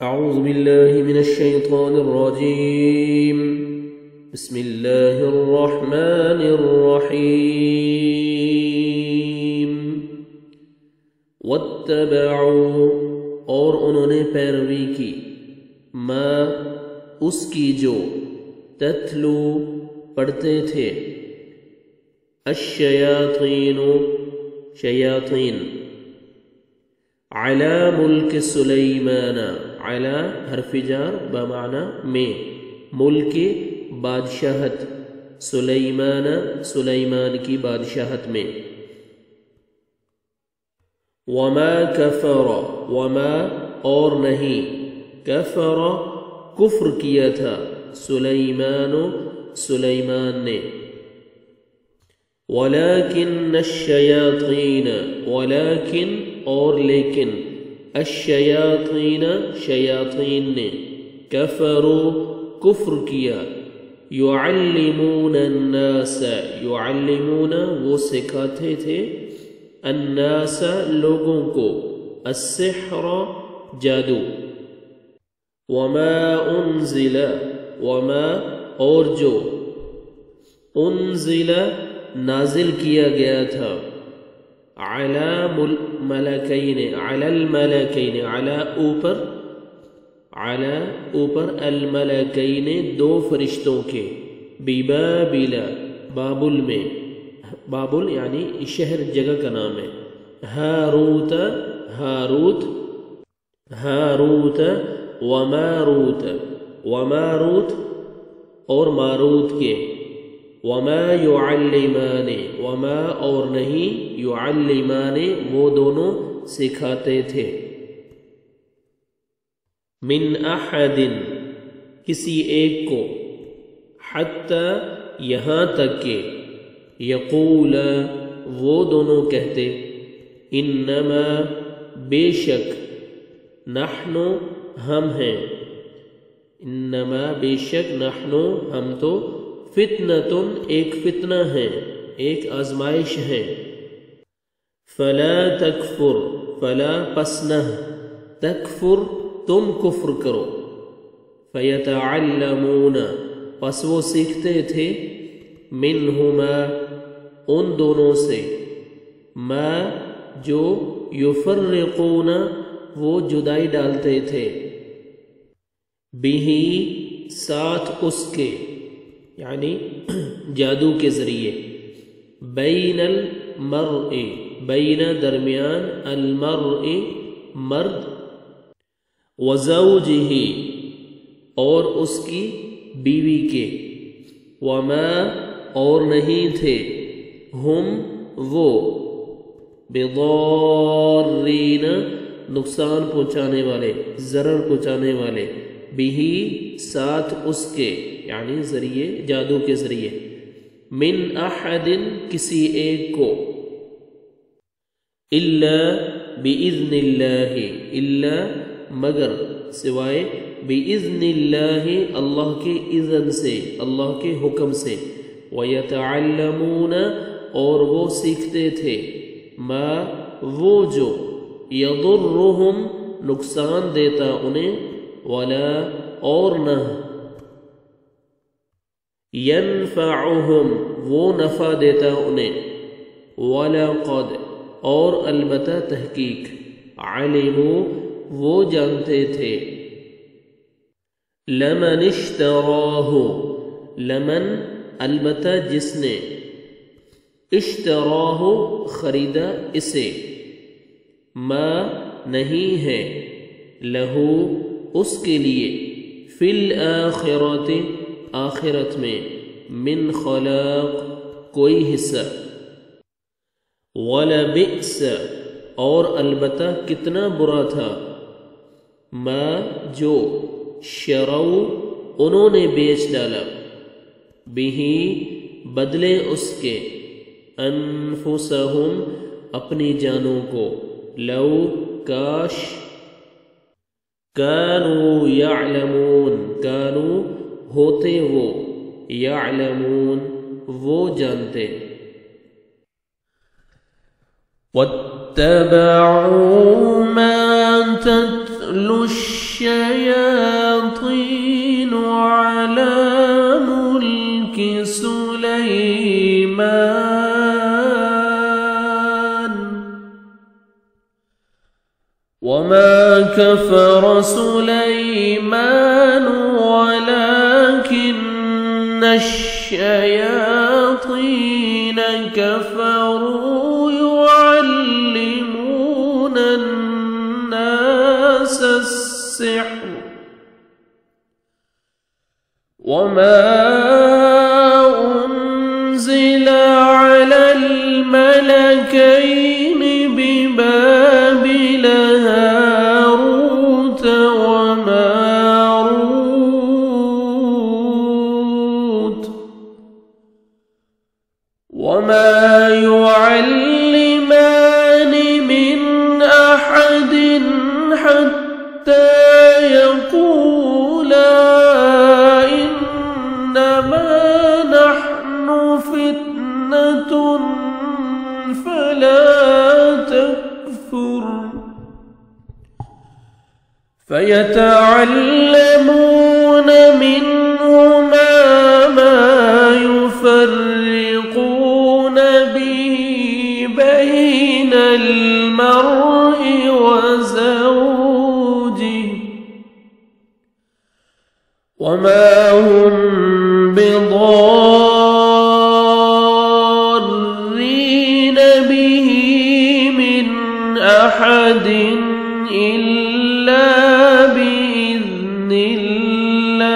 أعوذ بالله من الشيطان الرجيم. بسم الله الرحمن الرحيم. واتبعوا اور انہوں نے پیروی کی ما اس کی جو تتلو پڑھتے تھے الشیاطین شیاطین علی ملک سلیمان علی حرف جار بمعنی میں ملک بادشاہت سلیمان کی بادشاہت میں وما کفر وما اور نہیں کفر کفر کیا تھا سلیمان نے ولیکن الشیاطین ولیکن اور لیکن الشیاطین شیاطین نے کفروا کفر کیا یعلمون الناس یعلمون وہ سکھاتے تھے الناس لوگوں کو السحر جادو وما انزل وما اور جو انزل نازل کیا گیا تھا علی الملکین اوپر الملکین دو فرشتوں کے ببابل بابل میں بابل یعنی شہر جگہ کا نام ہے ہاروت وماروت اور ماروت کے وما يعلمان وما اور نہیں يعلمان وہ دونوں سکھاتے تھے من احد کسی ایک کو حتی یہاں تک کہ یقول وہ دونوں کہتے انما بے شک نحن ہم ہیں انما بے شک نحن ہم تو فتنتن ایک فتنہ ہے ایک آزمائش ہے فلا تکفر فلا پس نہ تکفر تم کفر کرو فیتعلمون پس وہ سیکھتے تھے منہما ان دونوں سے ما جو یفرقون وہ جدائی ڈالتے تھے بہی ساتھ اس کے یعنی جادو کے ذریعے بین المرء بین درمیان المرء مرد وزوجہ اور اس کی بیوی کے وما اور نہیں تھے ہم وہ بضارین نقصان پہنچانے والے ضرر پہنچانے والے بھی ساتھ اس کے یعنی ذریعے جادو کے ذریعے من احد کسی ایک کو الا باذن اللہ الا مگر سوائے باذن اللہ اللہ کے اذن سے اللہ کے حکم سے ویتعلمون اور وہ سیکھتے تھے ما وہ جو یضرہم نقصان دیتا انہیں ولا اور نہ ینفعہم وہ نفع دیتا انہیں وَلَقَدْ اور البتہ تحقیق علموا وہ جانتے تھے لمن اشتراہ لمن البتہ جس نے اشتراہ خریدا اسے ما نہیں ہے لہو اس کے لیے فی الآخرۃ آخرت میں من خلاق کوئی حصہ وَلَبِئْسَ اور البتہ کتنا برا تھا ما جو شروا انہوں نے بیچ ڈالا بھی بدلے اس کے انفسہم اپنی جانوں کو لو کاش کانوا یعلمون کانوا ہوتے وہ یعلمون وہ جانتے واتبعوا ما تتلو تتلو الشياطين على ملك سليمان وما كفر سليمان ولكن الشياطين كفروا يعلمون الناس السحر وما أنزل على الملكين ببابل هاروت وماروت وما يعلمان من أحد حتى يقولا إنما نحن فتنة فلا تكفر فيتعلمون منهما ما يفرقون به بين المرء وزوجه وما هم بضارين به من أحد إلا بإذن الله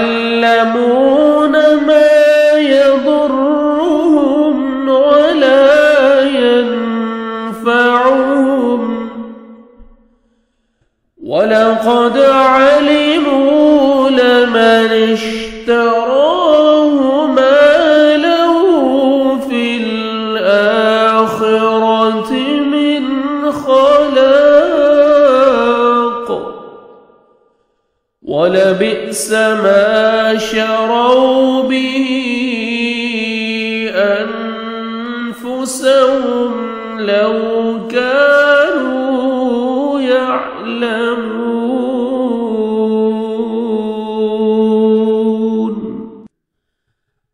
ويتعلمون ما يضرهم ولا ينفعهم ولقد علموا لمن اشتراه ما له في الآخرة من خلاق ولبئس ما شروا به أنفسهم لو كانوا يعلمون